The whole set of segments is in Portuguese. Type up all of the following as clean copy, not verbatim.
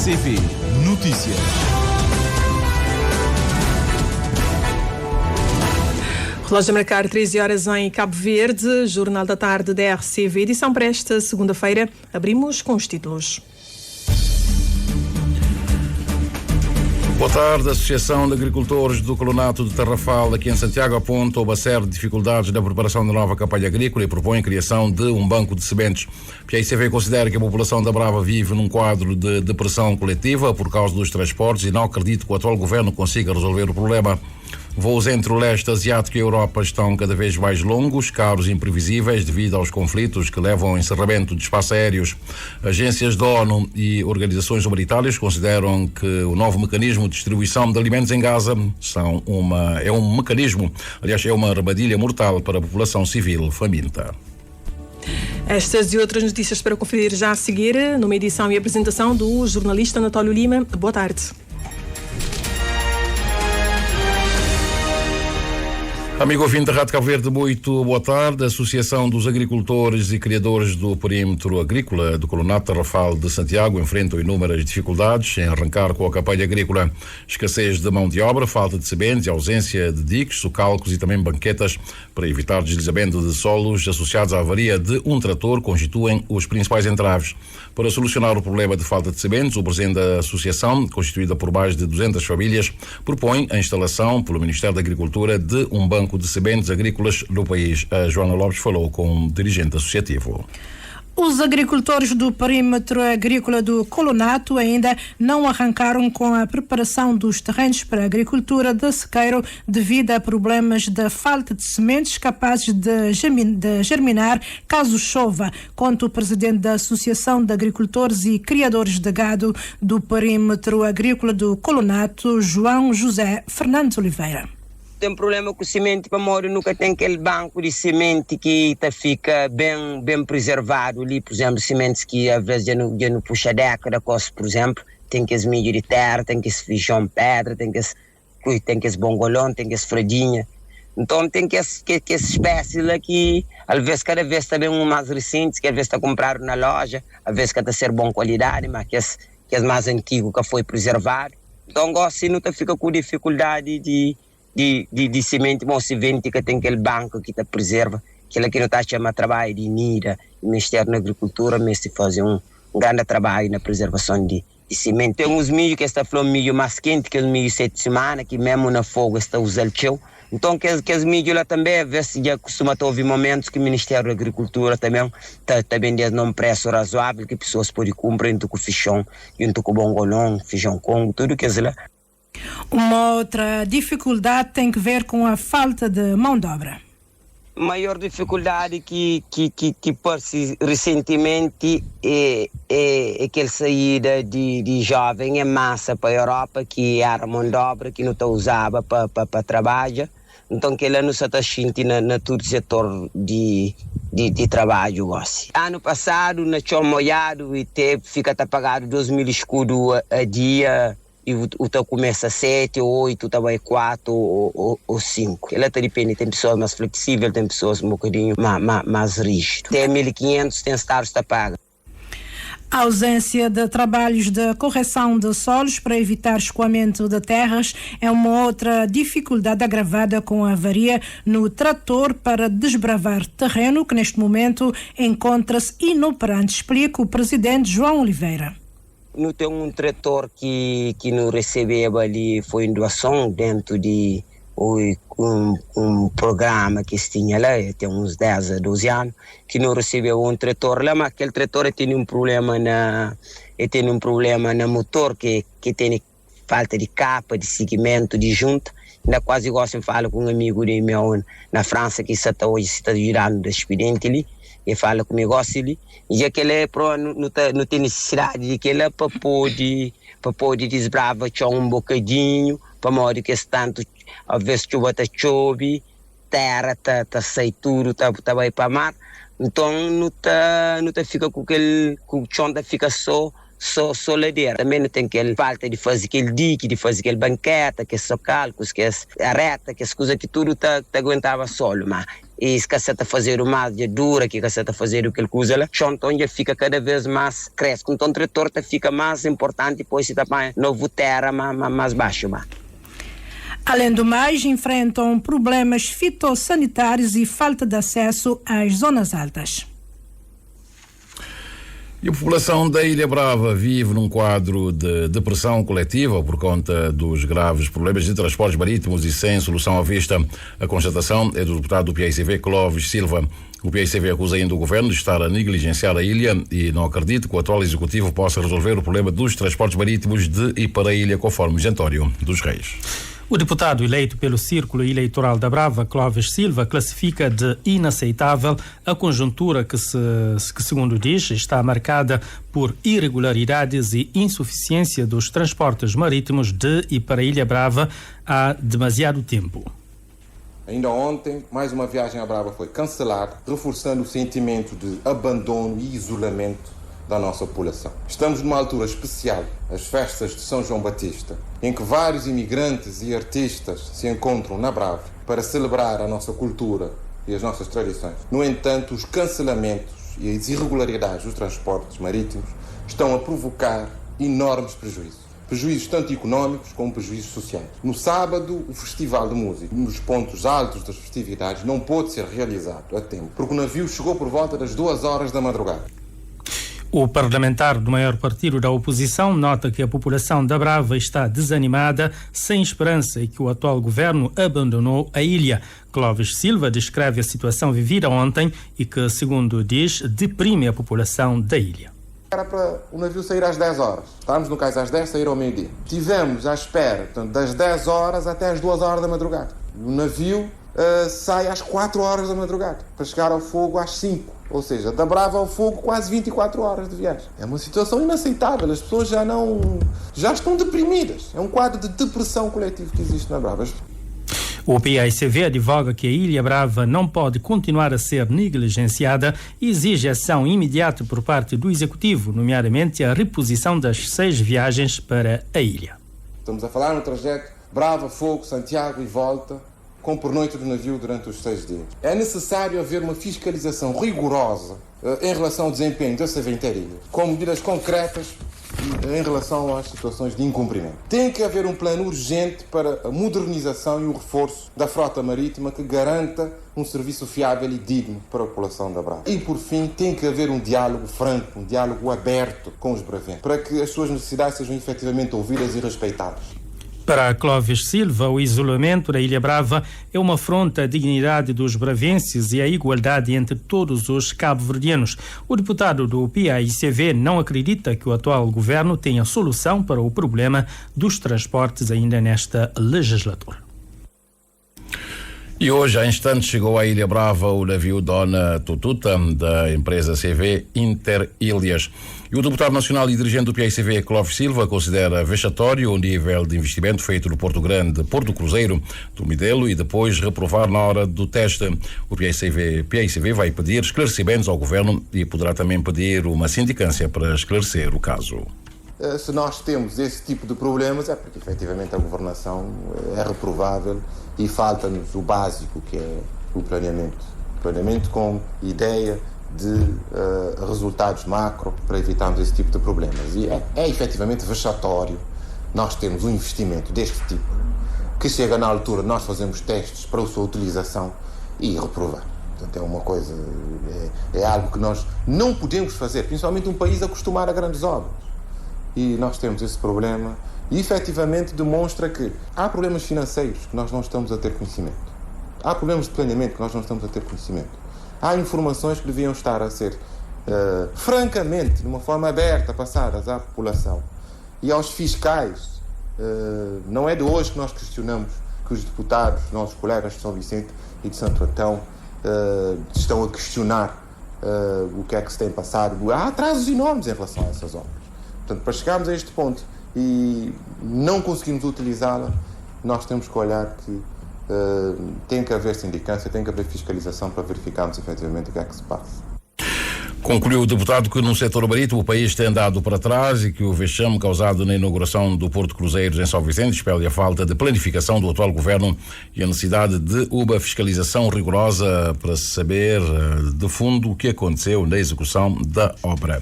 RCP Notícias. Relógio a marcar 13 horas em Cabo Verde, Jornal da Tarde da RCV, edição para esta segunda-feira. Abrimos com os títulos. Boa tarde. A Associação de Agricultores do Colonato de Tarrafal, aqui em Santiago, aponta uma série de dificuldades na preparação da nova campanha agrícola e propõe a criação de um banco de sementes. A PICV considera que a população da Brava vive num quadro de depressão coletiva por causa dos transportes e não acredita que o atual governo consiga resolver o problema. Voos entre o leste asiático e a Europa estão cada vez mais longos, caros e imprevisíveis devido aos conflitos que levam ao encerramento de espaços aéreos. Agências da ONU e organizações humanitárias consideram que o novo mecanismo de distribuição de alimentos em Gaza é uma armadilha mortal para a população civil faminta. Estas e outras notícias para conferir já a seguir, numa edição e apresentação do jornalista António Lima. Boa tarde. Amigo ouvinte da Rádio Cabo Verde, muito boa tarde. A Associação dos Agricultores e Criadores do Perímetro Agrícola do Colonato Tarrafal de Santiago enfrentam inúmeras dificuldades em arrancar com a campanha agrícola. Escassez de mão de obra, falta de sementes e ausência de diques, socalcos e também banquetas para evitar deslizamento de solos associados à avaria de um trator constituem os principais entraves. Para solucionar o problema de falta de sementes, o presidente da associação, constituída por mais de 200 famílias, propõe a instalação pelo Ministério da Agricultura de um banco de sementes agrícolas no país. A Joana Lopes falou com um dirigente associativo. Os agricultores do perímetro agrícola do Colonato ainda não arrancaram com a preparação dos terrenos para a agricultura de sequeiro devido a problemas de falta de sementes capazes de germinar caso chova, conta o presidente da Associação de Agricultores e Criadores de Gado do perímetro agrícola do Colonato, João José Fernandes Oliveira. Tem problema com semente, para morrer nunca tem aquele banco de semente que fica bem preservado ali, por exemplo, sementes que às vezes já não puxa década, por exemplo, tem que esse milho de terra, tem que esse feijão pedra, tem que esse bongolão, tem que esse fradinha. Então tem que essa espécie lá que, às vezes, cada vez está bem mais recente, que às vezes está comprado na loja, às vezes está a ser bom qualidade, mas que é mais antigo, que foi preservado. Então, assim, não fica com dificuldade de semente, mas se vende que tem aquele banco que te preserva, aquele que não está a chamar trabalho de NIDA, o Ministério da Agricultura, mas se fazer um grande trabalho na preservação de semente. Tem uns milho que está falando milho mais quente, que é o milho 7 semanas, que mesmo na fogo está usando o. Então, que os milho lá também, às vezes, já costuma ouvir momentos que o Ministério da Agricultura também está vendendo num preço razoável, que pessoas podem comprar junto com o feijão, junto com o bongolão, feijão congo, tudo que é lá. Uma outra dificuldade tem que ver com a falta de mão de obra. A maior dificuldade que parece recentemente é aquela saída de jovem em massa para a Europa, que era mão de obra que não está usava para trabalhar. Então, que ela não está sentindo na todo o setor de trabalho. Assim. Ano passado, na chão molhado, e fica pagado 2.000 escudos a dia. E o começa a 7, 8, também 4 ou 5. Ela depende, tem pessoas mais flexíveis, tem pessoas um bocadinho mais rígidas. Tem 1.500, tem estágios que paga. A ausência de trabalhos de correção de solos para evitar escoamento de terras é uma outra dificuldade agravada com a avaria no trator para desbravar terreno, que neste momento encontra-se inoperante, explica o presidente João Oliveira. Não tem um trator que não recebeu ali, foi em doação dentro de um programa que se tinha lá, tem uns 10 a 12 anos, que não recebeu um trator lá, mas aquele trator tem um problema no motor, que tem falta de capa, de segmento, de junta. Ainda quase gosto de falar com um amigo de meu na França, que está hoje ajudando no expediente ali, e fala com o negócio ali, e já que ele não tem necessidade de que ele para poder desbravar um bocadinho, para modo que tanto, às vezes chuva está chove, terra está sai tudo, está vai para mar, então não fica com aquele, com o chão fica só ladeira. Também não tem aquele falta de fazer aquele dique, de fazer aquele banqueta, que é socalcos, que é a reta, que é as coisas que tudo aguentava solo, mas e se você está a fazer o mais dura que você está a fazer o que ele usa lá, então já fica cada vez mais cresce, então o trator fica mais importante, depois se também novo terra mais baixo. Além do mais, enfrentam problemas fitossanitários e falta de acesso às zonas altas. E a população da Ilha Brava vive num quadro de depressão coletiva por conta dos graves problemas de transportes marítimos e sem solução à vista. A constatação é do deputado do PAICV, Clóvis Silva. O PAICV acusa ainda o governo de estar a negligenciar a ilha e não acredita que o atual executivo possa resolver o problema dos transportes marítimos de e para a ilha, conforme Gentório dos Reis. O deputado eleito pelo Círculo Eleitoral da Brava, Clóvis Silva, classifica de inaceitável a conjuntura que, segundo diz, está marcada por irregularidades e insuficiência dos transportes marítimos de e para a Ilha Brava há demasiado tempo. Ainda ontem, mais uma viagem à Brava foi cancelada, reforçando o sentimento de abandono e isolamento da nossa população. Estamos numa altura especial, as festas de São João Batista, em que vários imigrantes e artistas se encontram na Brava para celebrar a nossa cultura e as nossas tradições. No entanto, os cancelamentos e as irregularidades dos transportes marítimos estão a provocar enormes prejuízos. Prejuízos tanto económicos como prejuízos sociais. No sábado, o Festival de Música, um dos pontos altos das festividades, não pôde ser realizado a tempo, porque o navio chegou por volta das 2 horas da madrugada. O parlamentar do maior partido da oposição nota que a população da Brava está desanimada, sem esperança e que o atual governo abandonou a ilha. Clóvis Silva descreve a situação vivida ontem e que, segundo diz, deprime a população da ilha. Era para o navio sair às 10 horas. Estávamos no cais às 10, sair ao meio-dia. Tivemos à espera, portanto, das 10 horas até às 2 horas da madrugada. O navio sai às 4 horas da madrugada, para chegar ao fogo às 5. Ou seja, da Brava ao fogo quase 24 horas de viagem. É uma situação inaceitável. As pessoas já estão deprimidas. É um quadro de depressão coletiva que existe na Brava. O PAICV advoga que a Ilha Brava não pode continuar a ser negligenciada e exige ação imediata por parte do Executivo, nomeadamente a reposição das 6 viagens para a ilha. Estamos a falar no trajeto Brava, Fogo, Santiago e volta, com pernoite do navio durante os 6 dias. É necessário haver uma fiscalização rigorosa em relação ao desempenho da serventeria, com medidas concretas em relação às situações de incumprimento. Tem que haver um plano urgente para a modernização e o reforço da frota marítima que garanta um serviço fiável e digno para a população da Brava. E, por fim, tem que haver um diálogo franco, um diálogo aberto com os bravenses, para que as suas necessidades sejam efetivamente ouvidas e respeitadas. Para Clóvis Silva, o isolamento da Ilha Brava é uma afronta à dignidade dos bravenses e à igualdade entre todos os cabo-verdianos. O deputado do PAICV não acredita que o atual governo tenha solução para o problema dos transportes ainda nesta legislatura. E hoje, há instantes, chegou à Ilha Brava o navio Dona Tututa, da empresa CV Interilhas. E o deputado nacional e dirigente do PAICV, Clóvis Silva, considera vexatório o nível de investimento feito no Porto Grande, Porto Cruzeiro, do Midelo, e depois reprovar na hora do teste. O PAICV vai pedir esclarecimentos ao governo e poderá também pedir uma sindicância para esclarecer o caso. Se nós temos esse tipo de problemas é porque efetivamente a governação é reprovável e falta-nos o básico, que é o planeamento. Planeamento com ideia de resultados macro para evitarmos esse tipo de problemas. E é efetivamente vexatório nós termos um investimento deste tipo, que chega na altura de nós fazemos testes para a sua utilização e reprovar. Portanto, é uma coisa, é algo que nós não podemos fazer, principalmente um país acostumado a grandes obras. E nós temos esse problema e efetivamente demonstra que há problemas financeiros que nós não estamos a ter conhecimento. Há problemas de planeamento que nós não estamos a ter conhecimento. Há informações que deviam estar a ser, francamente, de uma forma aberta, passadas à população e aos fiscais. Não é de hoje que nós questionamos que os deputados, nossos colegas de São Vicente e de Santo Antão, estão a questionar o que é que se tem passado. Há atrasos enormes em relação a essas obras. Portanto, para chegarmos a este ponto e não conseguirmos utilizá-la, nós temos que olhar que tem que haver sindicância, tem que haver fiscalização para verificarmos efetivamente o que é que se passa. Concluiu o deputado que no setor marítimo o país tem andado para trás e que o vexame causado na inauguração do Porto Cruzeiros em São Vicente espelha a falta de planificação do atual governo e a necessidade de uma fiscalização rigorosa para saber de fundo o que aconteceu na execução da obra.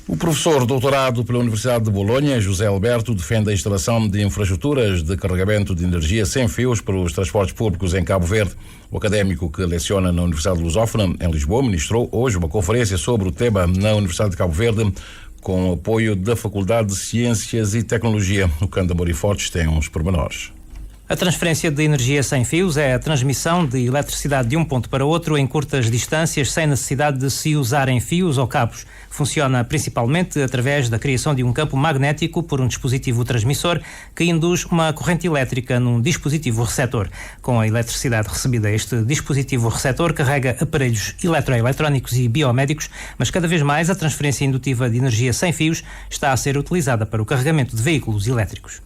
O professor doutorado pela Universidade de Bolonha, José Alberto, defende a instalação de infraestruturas de carregamento de energia sem fios para os transportes públicos em Cabo Verde. O académico que leciona na Universidade Lusófona, em Lisboa, ministrou hoje uma conferência sobre o tema na Universidade de Cabo Verde, com o apoio da Faculdade de Ciências e Tecnologia. O Cândido Amorim Fortes tem uns pormenores. A transferência de energia sem fios é a transmissão de eletricidade de um ponto para outro em curtas distâncias sem necessidade de se usarem fios ou cabos. Funciona principalmente através da criação de um campo magnético por um dispositivo transmissor que induz uma corrente elétrica num dispositivo receptor. Com a eletricidade recebida, este dispositivo receptor carrega aparelhos eletroeletrónicos e biomédicos, mas cada vez mais a transferência indutiva de energia sem fios está a ser utilizada para o carregamento de veículos elétricos.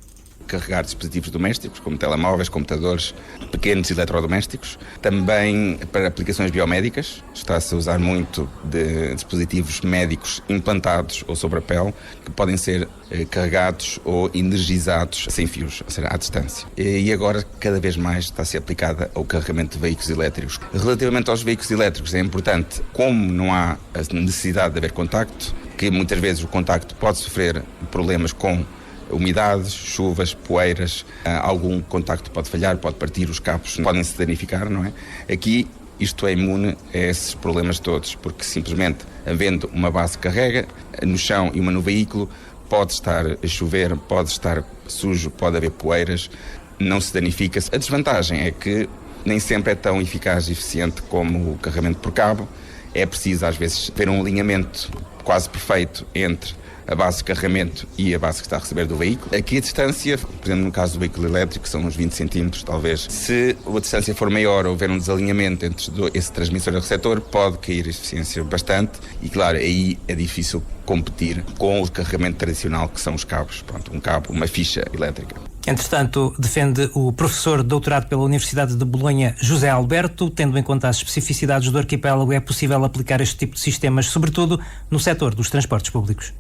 Carregar dispositivos domésticos, como telemóveis, computadores, pequenos eletrodomésticos. Também para aplicações biomédicas, está-se a usar muito de dispositivos médicos implantados ou sobre a pele, que podem ser carregados ou energizados sem fios, ou seja, à distância. E agora, cada vez mais, está a ser aplicada ao carregamento de veículos elétricos. Relativamente aos veículos elétricos, é importante, como não há a necessidade de haver contacto, que muitas vezes o contacto pode sofrer problemas com umidades, chuvas, poeiras, algum contacto pode falhar, pode partir, os cabos podem se danificar, não é? Aqui isto é imune a esses problemas todos, porque simplesmente havendo uma base que carrega no chão e uma no veículo, pode estar a chover, pode estar sujo, pode haver poeiras, não se danifica. A desvantagem é que nem sempre é tão eficaz e eficiente como o carregamento por cabo. É preciso às vezes ter um alinhamento quase perfeito entre a base de carregamento e a base que está a receber do veículo. Aqui a distância, por exemplo, no caso do veículo elétrico, são uns 20 centímetros, talvez. Se a distância for maior ou houver um desalinhamento entre esse transmissor e o receptor, pode cair a eficiência bastante e, claro, aí é difícil competir com o carregamento tradicional, que são os cabos. Pronto, um cabo, uma ficha elétrica. Entretanto, defende o professor doutorado pela Universidade de Bolonha, José Alberto, tendo em conta as especificidades do arquipélago, é possível aplicar este tipo de sistemas, sobretudo no setor dos transportes públicos.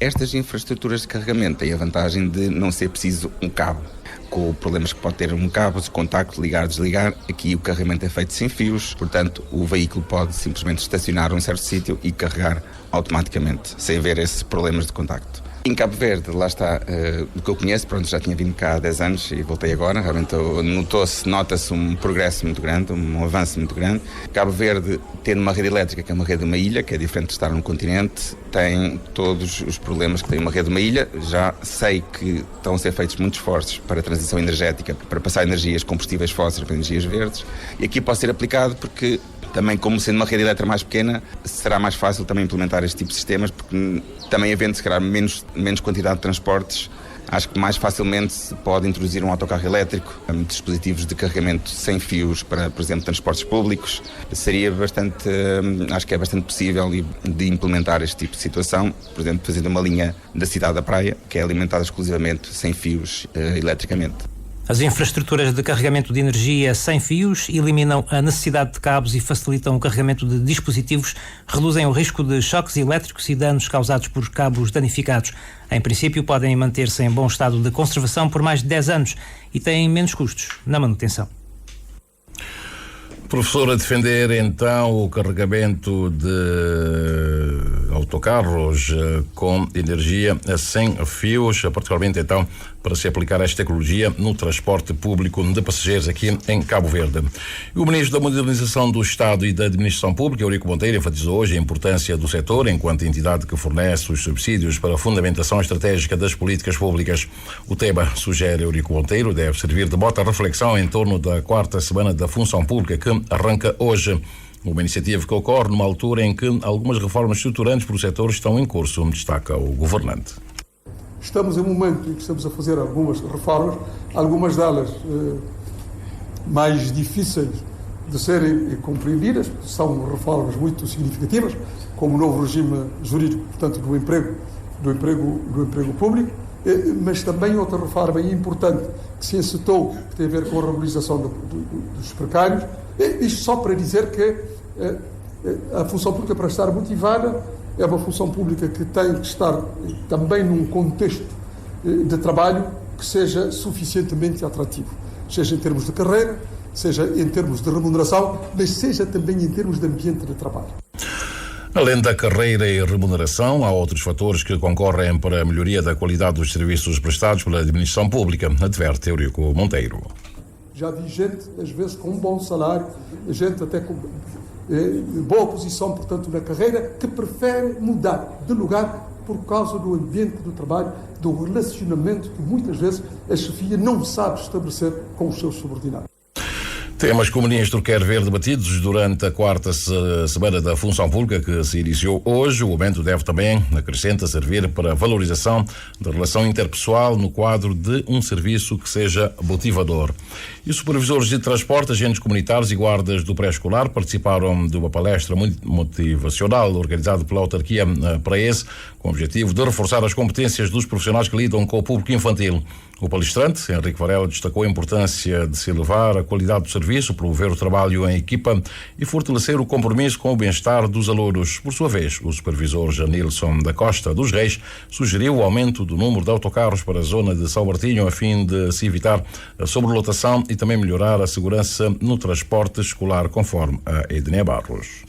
Estas infraestruturas de carregamento têm a vantagem de não ser preciso um cabo, com problemas que pode ter um cabo de contacto, ligar, desligar. Aqui o carregamento é feito sem fios, portanto o veículo pode simplesmente estacionar num certo sítio e carregar automaticamente, sem haver esses problemas de contacto. Em Cabo Verde, lá está, do que eu conheço, pronto, já tinha vindo cá há 10 anos e voltei agora, realmente nota-se um progresso muito grande, um avanço muito grande. Cabo Verde, tendo uma rede elétrica, que é uma rede de uma ilha, que é diferente de estar num continente, tem todos os problemas que tem uma rede de uma ilha. Já sei que estão a ser feitos muitos esforços para a transição energética, para passar energias combustíveis fósseis para energias verdes, e aqui pode ser aplicado porque também, como sendo uma rede elétrica mais pequena, será mais fácil também implementar este tipo de sistemas, porque também havendo, se calhar, menos quantidade de transportes, acho que mais facilmente se pode introduzir um autocarro elétrico, dispositivos de carregamento sem fios para, por exemplo, transportes públicos. Seria bastante, acho que é bastante possível de implementar este tipo de situação, por exemplo, fazendo uma linha da cidade da praia, que é alimentada exclusivamente sem fios eletricamente. As infraestruturas de carregamento de energia sem fios eliminam a necessidade de cabos e facilitam o carregamento de dispositivos, reduzem o risco de choques elétricos e danos causados por cabos danificados. Em princípio, podem manter-se em bom estado de conservação por mais de 10 anos e têm menos custos na manutenção. Professor, a defender então o carregamento de autocarros com energia sem fios, particularmente então para se aplicar esta tecnologia no transporte público de passageiros aqui em Cabo Verde. E o Ministro da Modernização do Estado e da Administração Pública, Eurico Monteiro, enfatizou hoje a importância do setor enquanto entidade que fornece os subsídios para a fundamentação estratégica das políticas públicas. O tema, sugere Eurico Monteiro, deve servir de bota à reflexão em torno da 4ª Semana da Função Pública que arranca hoje. Uma iniciativa que ocorre numa altura em que algumas reformas estruturantes para o setor estão em curso, destaca o governante. Estamos em um momento em que estamos a fazer algumas reformas, algumas delas mais difíceis de serem compreendidas, são reformas muito significativas, como o novo regime jurídico, portanto, do emprego público, mas também outra reforma importante que se encetou, que tem a ver com a regularização dos precários. Isto só para dizer que A função pública, para estar motivada, é uma função pública que tem que estar também num contexto de trabalho que seja suficientemente atrativo, seja em termos de carreira, seja em termos de remuneração, mas seja também em termos de ambiente de trabalho. Além da carreira e remuneração, há outros fatores que concorrem para a melhoria da qualidade dos serviços prestados pela administração pública, adverte Eurico Monteiro. Já vi gente, às vezes, com um bom salário, gente até com boa posição, portanto, na carreira, que prefere mudar de lugar por causa do ambiente do trabalho, do relacionamento que muitas vezes a chefia não sabe estabelecer com os seus subordinados. Temas que o Ministro quer ver debatidos durante a quarta semana da Função Pública, que se iniciou hoje. O momento deve também, acrescenta, servir para a valorização da relação interpessoal no quadro de um serviço que seja motivador. E os supervisores de transporte, agentes comunitários e guardas do pré-escolar participaram de uma palestra motivacional organizada pela autarquia praense, com o objetivo de reforçar as competências dos profissionais que lidam com o público infantil. O palestrante, Henrique Varela, destacou a importância de se elevar a qualidade do serviço, promover o trabalho em equipa e fortalecer o compromisso com o bem-estar dos alunos. Por sua vez, o supervisor Janilson da Costa dos Reis sugeriu o aumento do número de autocarros para a zona de São Martinho, a fim de se evitar a sobrelotação e também melhorar a segurança no transporte escolar, conforme a Ednei Barros.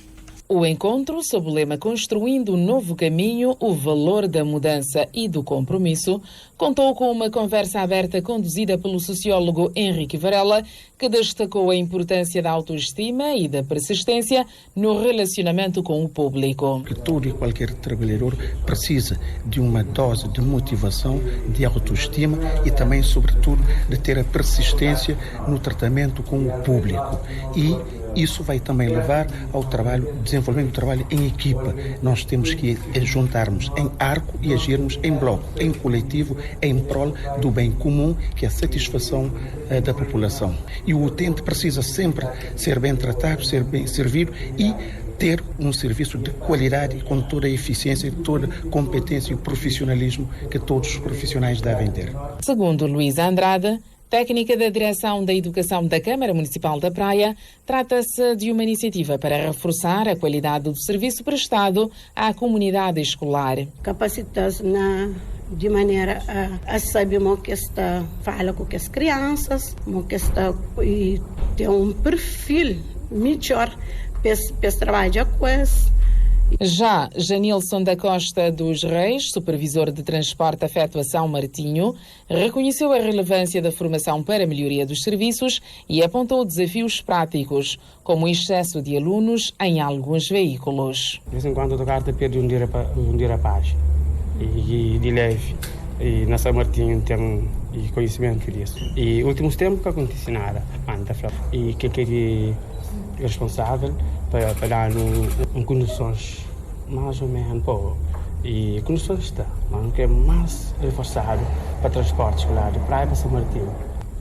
O encontro, sob o lema Construindo um Novo Caminho, o valor da mudança e do compromisso, contou com uma conversa aberta conduzida pelo sociólogo Henrique Varela, que destacou a importância da autoestima e da persistência no relacionamento com o público. Que todo e qualquer trabalhador precisa de uma dose de motivação, de autoestima e também, sobretudo, de ter a persistência no tratamento com o público. E isso vai também levar ao trabalho, desenvolvimento do trabalho em equipa. Nós temos que juntarmos em arco e agirmos em bloco, em coletivo, em prol do bem comum, que é a satisfação da população. E o utente precisa sempre ser bem tratado, ser bem servido e ter um serviço de qualidade com toda a eficiência, toda a competência e o profissionalismo que todos os profissionais devem ter. Segundo Luísa Andrade, técnica da Direção da Educação da Câmara Municipal da Praia, trata-se de uma iniciativa para reforçar a qualidade do serviço prestado à comunidade escolar. Capacitar-se de maneira a saber o que está fala com as crianças, o que está e ter um perfil melhor para trabalhar com eles. Já Janilson da Costa dos Reis, supervisor de transporte afeto a São Martinho, reconheceu a relevância da formação para a melhoria dos serviços e apontou desafios práticos, como o excesso de alunos em alguns veículos. De vez em quando o autocarro perde um dia a paz e de leve, e na São Martinho tem conhecimento disso. E últimos tempos que acontece nada, e que é responsável para dar em condições mais ou menos boas. E condições está, mas que é mais reforçado para transporte escolar de praia para São Martinho.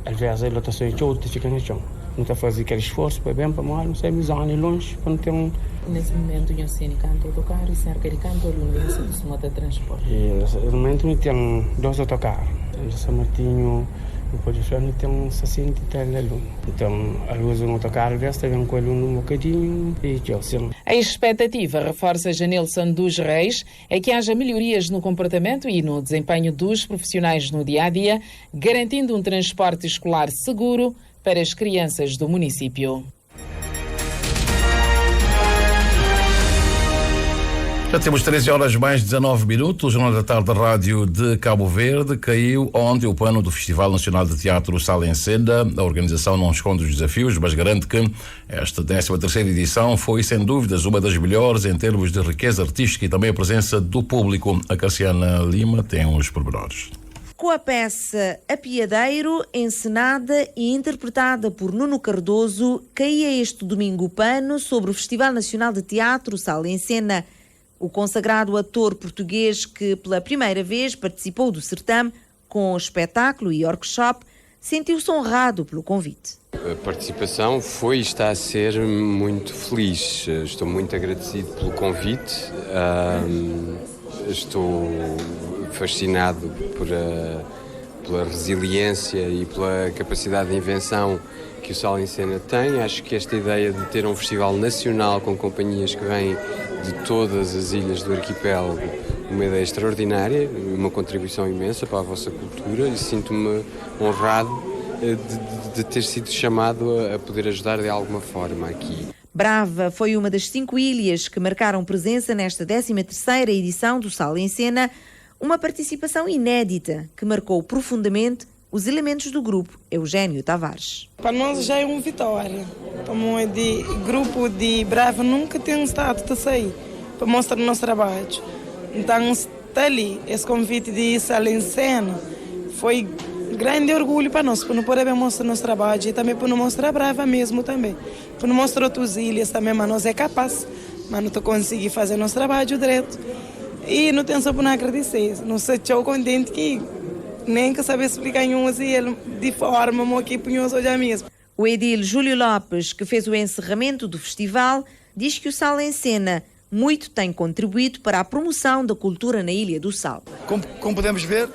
Às vezes as lotações de outro ficam no chão. Não está fazendo aquele esforço para bem para morar, não sei, mas anos longe, para não ter um... Nesse momento, eu sei canto autocarro e cerca de canto alunos de moto de transporte. No momento, eu tenho 2 autocarros. Em São Martinho, depois de frente, tem 63 alunos. Então, alguns um autocarro, às vezes, vem com o aluno um bocadinho e que assim. A expectativa, reforça Janilson dos Reis, é que haja melhorias no comportamento e no desempenho dos profissionais no dia-a-dia, garantindo um transporte escolar seguro para as crianças do município. Já temos 13 horas mais 19 minutos. O Jornal da Tarde da Rádio de Cabo Verde. Caiu ontem o pano do Festival Nacional de Teatro Sala em Cena. A organização não esconde os desafios, mas garante que esta 13ª edição foi, sem dúvidas, uma das melhores em termos de riqueza artística e também a presença do público. A Cassiana Lima tem os pormenores. Com a peça Apiadeiro, encenada e interpretada por Nuno Cardoso, caía este domingo o pano sobre o Festival Nacional de Teatro Sala em Cena. O consagrado ator português que pela primeira vez participou do certame com espetáculo e workshop sentiu-se honrado pelo convite. A participação foi e está a ser muito feliz. Estou muito agradecido pelo convite. Estou fascinado pela resiliência e pela capacidade de invenção que o Sal em Cena tem. Acho que esta ideia de ter um festival nacional com companhias que vêm de todas as ilhas do arquipélago, uma ideia extraordinária, uma contribuição imensa para a vossa cultura, e sinto-me honrado de ter sido chamado a poder ajudar de alguma forma aqui. Brava foi uma das 5 ilhas que marcaram presença nesta 13ª edição do Sal em Cena, uma participação inédita que marcou profundamente os elementos do grupo Eugênio Tavares. Para nós já é uma vitória. Como é de grupo de Brava, nunca tem estado a sair para mostrar o nosso trabalho. Então, está ali, esse convite de Sal em Cena foi grande orgulho para nós, para não poder mostrar nosso trabalho e também para não mostrar Brava mesmo também. Para não mostrar outras ilhas também, mas nós é capaz, mas não conseguir fazer nosso trabalho direito. E não tem só para não agradecer, não sei, estou contente que nem que saber explicar em assim, de forma que punhos hoje mesmo. O edil Júlio Lopes, que fez o encerramento do festival, diz que o Sal em Cena muito tem contribuído para a promoção da cultura na Ilha do Sal. Como podemos ver,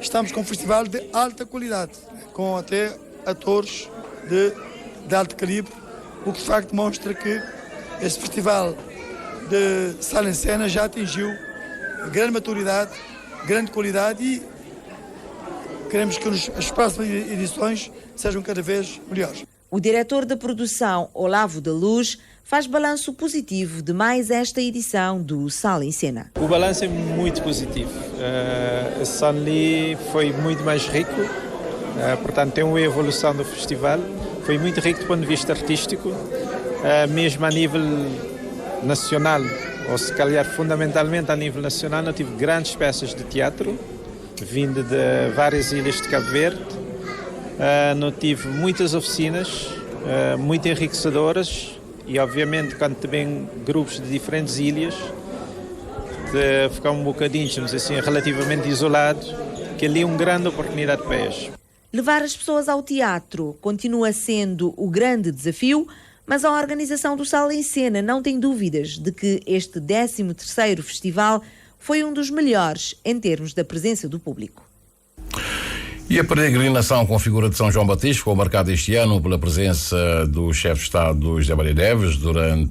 estamos com um festival de alta qualidade, com até atores de alto calibre, o que de facto mostra que este festival de Sal em Cena já atingiu grande maturidade, grande qualidade e queremos que as próximas edições sejam cada vez melhores. O diretor da produção, Olavo da Luz, faz balanço positivo de mais esta edição do Sal em Cena. O balanço é muito positivo. A Sanli foi muito mais rico, portanto tem uma evolução do festival. Foi muito rico do ponto de vista artístico, mesmo a nível nacional, ou se calhar fundamentalmente a nível nacional, não tive grandes peças de teatro, vindo de várias ilhas de Cabo Verde. Não tive muitas oficinas, muito enriquecedoras, e obviamente quando também grupos de diferentes ilhas, de ficar um bocadinho, assim, relativamente isolados, que ali é uma grande oportunidade para eles. Levar as pessoas ao teatro continua sendo o grande desafio, mas a organização do Sal em Cena não tem dúvidas de que este 13º festival foi um dos melhores em termos da presença do público. E a peregrinação com a figura de São João Batista ficou marcada este ano pela presença do chefe de Estado José Maria Neves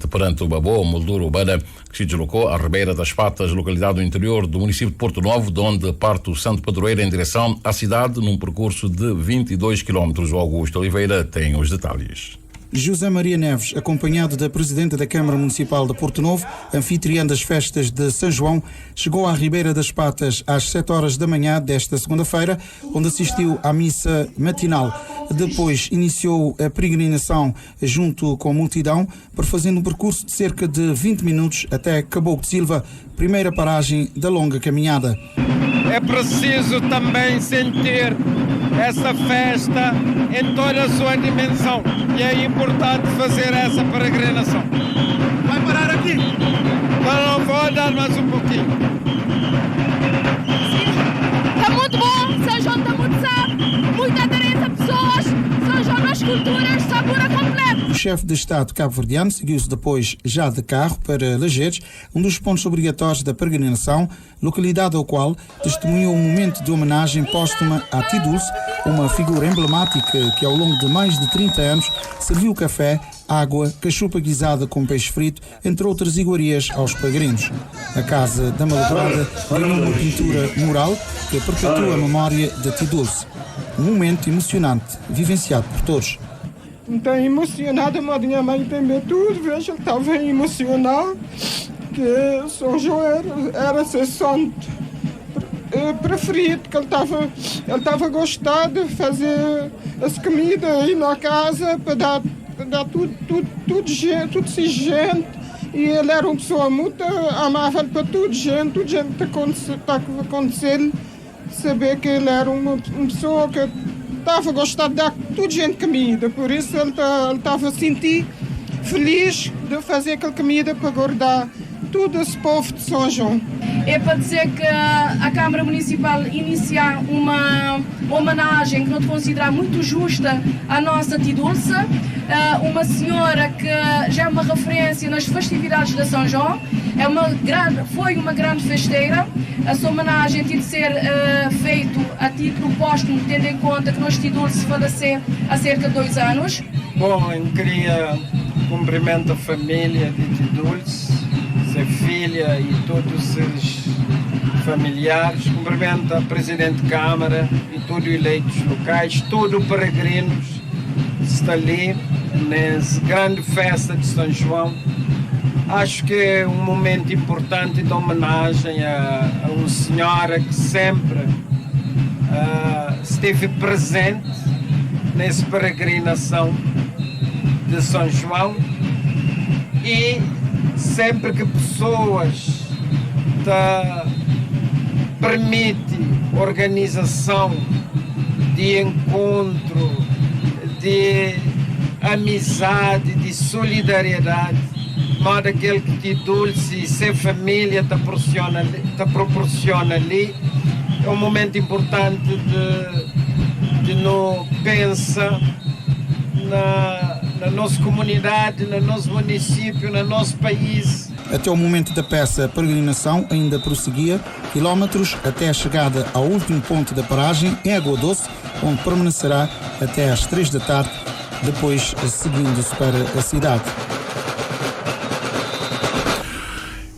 perante uma boa moldura urbana que se deslocou à Ribeira das Patas, localidade do interior do município de Porto Novo, de onde parte o Santo Padroeiro em direção à cidade num percurso de 22 km. O Augusto Oliveira tem os detalhes. José Maria Neves, acompanhado da Presidente da Câmara Municipal de Porto Novo, anfitriã das festas de São João, chegou à Ribeira das Patas às 7 horas da manhã desta segunda-feira, onde assistiu à missa matinal. Depois iniciou a peregrinação junto com a multidão, perfazendo um percurso de cerca de 20 minutos até Caboclo de Silva, primeira paragem da longa caminhada. É preciso também sentir essa festa em toda a sua dimensão e é importante fazer essa peregrinação. Vai parar aqui? Não vou dar mais um pouquinho. Está muito bom, São João está muito sábio, muita aderência a pessoas, São João nas culturas, sabor completo. O chefe de Estado cabo-verdiano seguiu-se depois já de carro para Lajeres, um dos pontos obrigatórios da peregrinação, localidade ao qual testemunhou um momento de homenagem póstuma à Tidulce, uma figura emblemática que ao longo de mais de 30 anos serviu café, água, cachupa guisada com peixe frito, entre outras iguarias aos peregrinos. A Casa da Malagrada ganhou uma pintura mural que perpetua a memória de Tidulce. Um momento emocionante, vivenciado por todos. Estou emocionada, mas a minha mãe também tudo, veja, ele estava emocionado, que São João era seu santo preferido, que ele estava a gostar de fazer as comidas aí na casa para dar tudo gente, e ele era uma pessoa muito amável para toda gente está a acontecer, saber que ele era uma pessoa que estava a gostar de dar tudo gente comida, por isso ele estava a sentir feliz de fazer aquela comida para guardar todo esse povo de São João. é para dizer que a Câmara Municipal iniciar uma homenagem que nós consideramos muito justa à nossa Tidulce, uma senhora que já é uma referência nas festividades de São João, foi uma grande festeira. A sua homenagem tem de ser feito a título póstumo, tendo em conta que nós Tidulce faleceu há cerca de 2 anos. Bom, eu queria cumprimentar a família de Tidulce, sua filha e todos os familiares. Cumprimento a Presidente de Câmara e todos os eleitos locais, todos os peregrinos que estão ali nessa grande festa de São João. Acho que é um momento importante de homenagem a uma senhora que sempre esteve presente nessa peregrinação de São João, e sempre que pessoas permitem organização de encontro, de amizade, de solidariedade, modo aquele que Tidulce e sua família te proporciona ali, é um momento importante de não pensar na nossa comunidade, no nosso município, no nosso país. Até o momento da peça, a peregrinação ainda prosseguia quilómetros até a chegada ao último ponto da paragem em Água Doce, onde permanecerá até às 3 da tarde, depois seguindo-se para a cidade.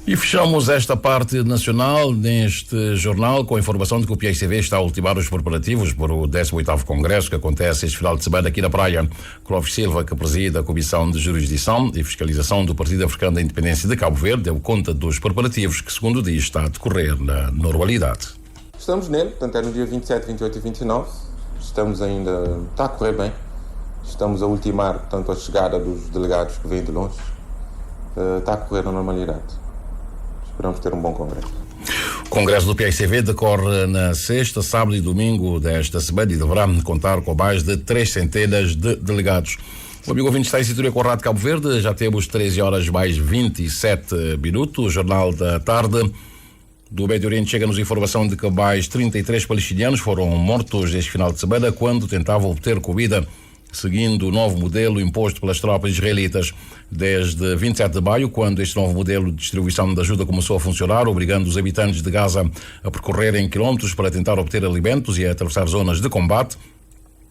E fechamos esta parte nacional neste jornal com a informação de que o PICV está a ultimar os preparativos para o 18º Congresso que acontece este final de semana aqui na praia. Clóvis Silva, que preside a Comissão de Jurisdição e Fiscalização do Partido Africano da Independência de Cabo Verde, deu conta dos preparativos que, segundo diz, está a decorrer na normalidade. Estamos nele, portanto é no dia 27, 28 e 29. Estamos ainda... está a correr bem. Estamos a ultimar, portanto, a chegada dos delegados que vêm de longe. Está a correr na normalidade. Esperamos ter um bom congresso. O congresso do PICV decorre na sexta, sábado e domingo desta semana e deverá contar com mais de 300 de delegados. O amigo ouvinte está em sintonia com a Rádio Cabo Verde. Já temos 13 horas mais 27 minutos. O Jornal da Tarde do Médio Oriente chega-nos informação de que mais 33 palestinianos foram mortos este final de semana quando tentavam obter comida seguindo o novo modelo imposto pelas tropas israelitas. Desde 27 de maio, quando este novo modelo de distribuição de ajuda começou a funcionar, obrigando os habitantes de Gaza a percorrerem quilómetros para tentar obter alimentos e a atravessar zonas de combate,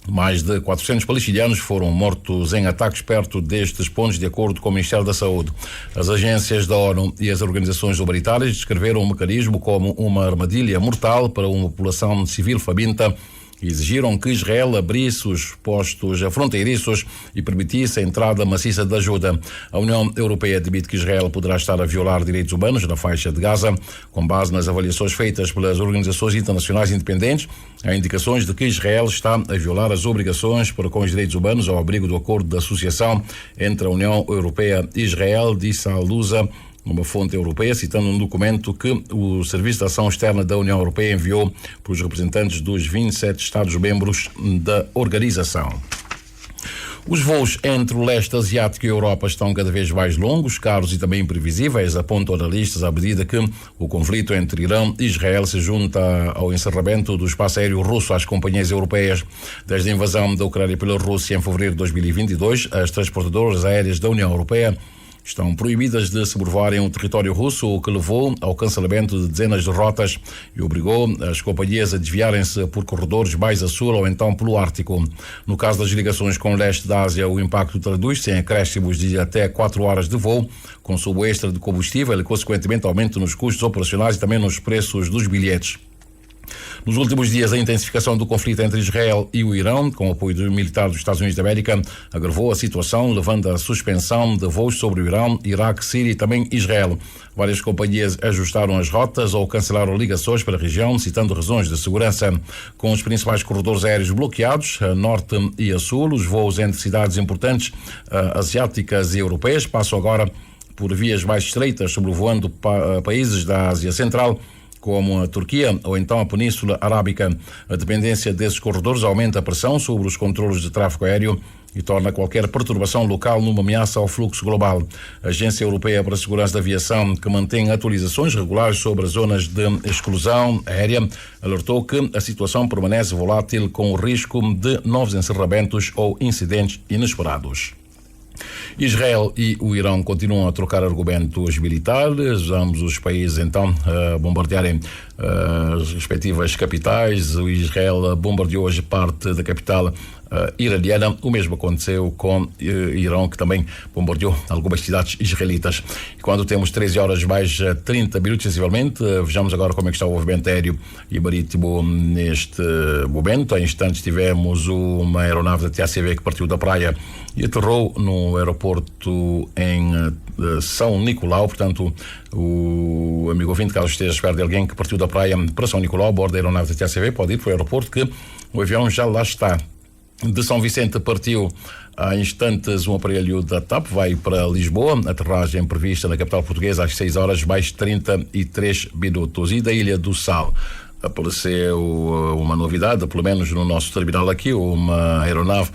mais de 400 palestinianos foram mortos em ataques perto destes pontos, de acordo com o Ministério da Saúde. As agências da ONU e as organizações humanitárias descreveram o mecanismo como uma armadilha mortal para uma população civil faminta e exigiram que Israel abrisse os postos fronteiriços e permitisse a entrada maciça de ajuda. A União Europeia admite que Israel poderá estar a violar direitos humanos na faixa de Gaza. Com base nas avaliações feitas pelas organizações internacionais independentes, há indicações de que Israel está a violar as obrigações para com os direitos humanos ao abrigo do acordo de associação entre a União Europeia e Israel, disse a Lusa, uma fonte europeia, citando um documento que o Serviço de Ação Externa da União Europeia enviou para os representantes dos 27 Estados-membros da organização. Os voos entre o leste asiático e a Europa estão cada vez mais longos, caros e também imprevisíveis, apontam analistas, à medida que o conflito entre Irão e Israel se junta ao encerramento do espaço aéreo russo às companhias europeias. Desde a invasão da Ucrânia pela Rússia em fevereiro de 2022, as transportadoras aéreas da União Europeia estão proibidas de sobrevoarem o território russo, o que levou ao cancelamento de dezenas de rotas e obrigou as companhias a desviarem-se por corredores mais a sul ou então pelo Ártico. No caso das ligações com o leste da Ásia, o impacto traduz-se em acréscimos de até 4 horas de voo, consumo extra de combustível e, consequentemente, aumento nos custos operacionais e também nos preços dos bilhetes. Nos últimos dias, a intensificação do conflito entre Israel e o Irão, com o apoio do militar dos Estados Unidos da América, agravou a situação, levando à suspensão de voos sobre o Irão, Iraque, Síria e também Israel. Várias companhias ajustaram as rotas ou cancelaram ligações para a região, citando razões de segurança. Com os principais corredores aéreos bloqueados, a norte e a sul, os voos entre cidades importantes asiáticas e europeias passam agora por vias mais estreitas, sobrevoando países da Ásia Central, como a Turquia ou então a Península Arábica. A dependência desses corredores aumenta a pressão sobre os controlos de tráfego aéreo e torna qualquer perturbação local numa ameaça ao fluxo global. A Agência Europeia para a Segurança da Aviação, que mantém atualizações regulares sobre as zonas de exclusão aérea, alertou que a situação permanece volátil com o risco de novos encerramentos ou incidentes inesperados. Israel e o Irão continuam a trocar argumentos militares, ambos os países então bombardearem as respectivas capitais. O Israel bombardeou hoje parte da capital iraniana. O mesmo aconteceu com Irão, que também bombardeou algumas cidades israelitas. E quando temos 13 horas mais 30 minutos, sensivelmente, vejamos agora como é que está o movimento aéreo e marítimo neste momento. Há instantes tivemos uma aeronave da TACV que partiu da praia e aterrou no aeroporto em São Nicolau. Portanto, o amigo ouvinte, caso esteja a espera de alguém que partiu da praia para São Nicolau, a bordo da aeronave da TACV, pode ir para o aeroporto, que o avião já lá está. De São Vicente partiu há instantes um aparelho da TAP, vai para Lisboa, aterragem prevista na capital portuguesa às 6 horas mais 33 minutos. E da Ilha do Sal apareceu uma novidade, pelo menos no nosso terminal aqui, uma aeronave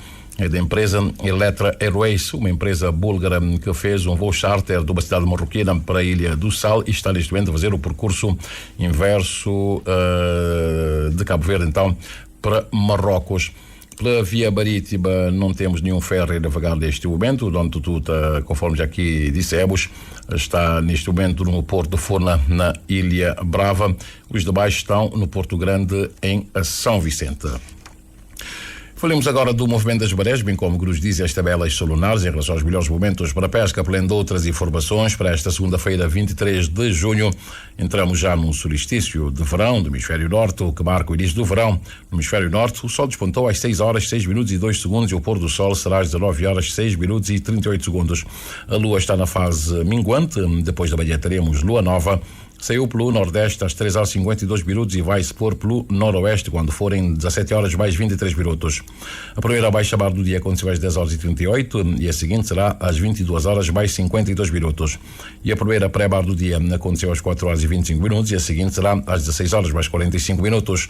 da empresa Eletra Airways, uma empresa búlgara que fez um voo charter de uma cidade marroquina para a Ilha do Sal e está neste momento a fazer o percurso inverso de Cabo Verde, então, para Marrocos. Pela via marítima não temos nenhum ferry a navegar neste momento. O Dom Tututa, conforme já aqui dissemos, está neste momento no Porto de Furna, na Ilha Brava. Os demais estão no Porto Grande, em São Vicente. Falemos agora do movimento das marés, bem como nos dizem as tabelas solunares em relação aos melhores momentos para a pesca, além de outras informações. Para esta segunda-feira, 23 de junho, entramos já num solstício de verão do hemisfério norte, o que marca o início do verão. No hemisfério norte, o sol despontou às 6 horas, 6 minutos e 2 segundos e o pôr do sol será às 19 horas, 6 minutos e 38 segundos. A lua está na fase minguante, depois da manhã teremos lua nova. Saiu pelo nordeste às 3 horas 52 minutos e vai se pôr pelo noroeste quando forem 17 horas mais 23 minutos. A primeira baixa-mar do dia aconteceu às 10 horas e 38 e a seguinte será às 22 horas mais 52 minutos. E a primeira pré-mar do dia aconteceu às 4 horas e 25 minutos e a seguinte será às 16 horas mais 45 minutos.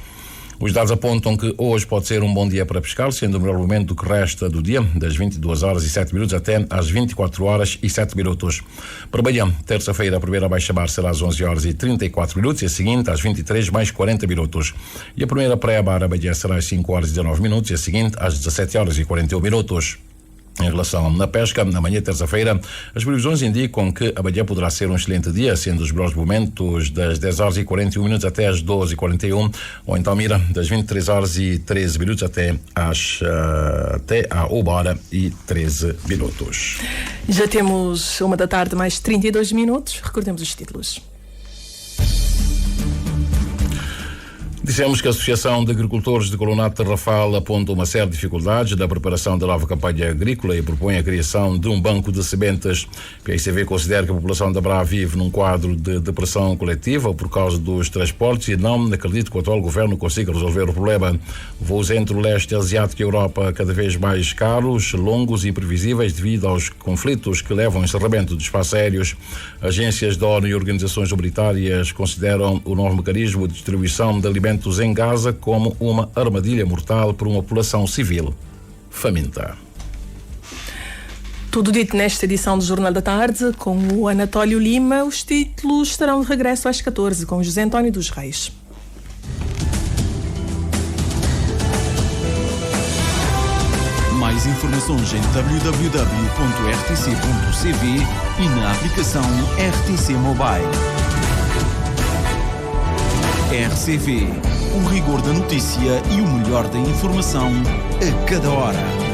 Os dados apontam que hoje pode ser um bom dia para pescar, sendo o melhor momento que resta do dia, das 22 horas e 7 minutos até às 24 horas e 7 minutos. Para amanhã, terça-feira, a primeira baixa-mar será às 11 horas e 34 minutos e a seguinte às 23 mais 40 minutos. E a primeira pré-mar amanhã será às 5 horas e 19 minutos e a seguinte às 17 horas e 41 minutos. Em relação à pesca, amanhã, terça-feira, as previsões indicam que amanhã poderá ser um excelente dia, sendo os melhores momentos das 10 horas e 41 minutos até às 12 e 41, ou então mira das 23 horas e 13 minutos até à 1 hora e 13 minutos. Já temos 1 da tarde mais 32 minutos. Recordemos os títulos. Dissemos que a Associação de Agricultores de Colunate Tarrafal aponta uma série de dificuldades na preparação da nova campanha agrícola e propõe a criação de um banco de sementes. A PICV considera que a população da Brava vive num quadro de depressão coletiva por causa dos transportes e não acredito que o atual governo consiga resolver o problema. Voos entre o leste asiático e a Europa cada vez mais caros, longos e imprevisíveis devido aos conflitos que levam ao encerramento de espaços aéreos. Agências da ONU e organizações humanitárias consideram o novo mecanismo de distribuição de alimentos em Gaza como uma armadilha mortal para uma população civil faminta. Tudo dito nesta edição do Jornal da Tarde, com o Anatólio Lima. Os títulos estarão de regresso às 14 com José António dos Reis. Mais informações em www.rtc.cv e na aplicação RTC Mobile. RCV, o rigor da notícia e o melhor da informação a cada hora.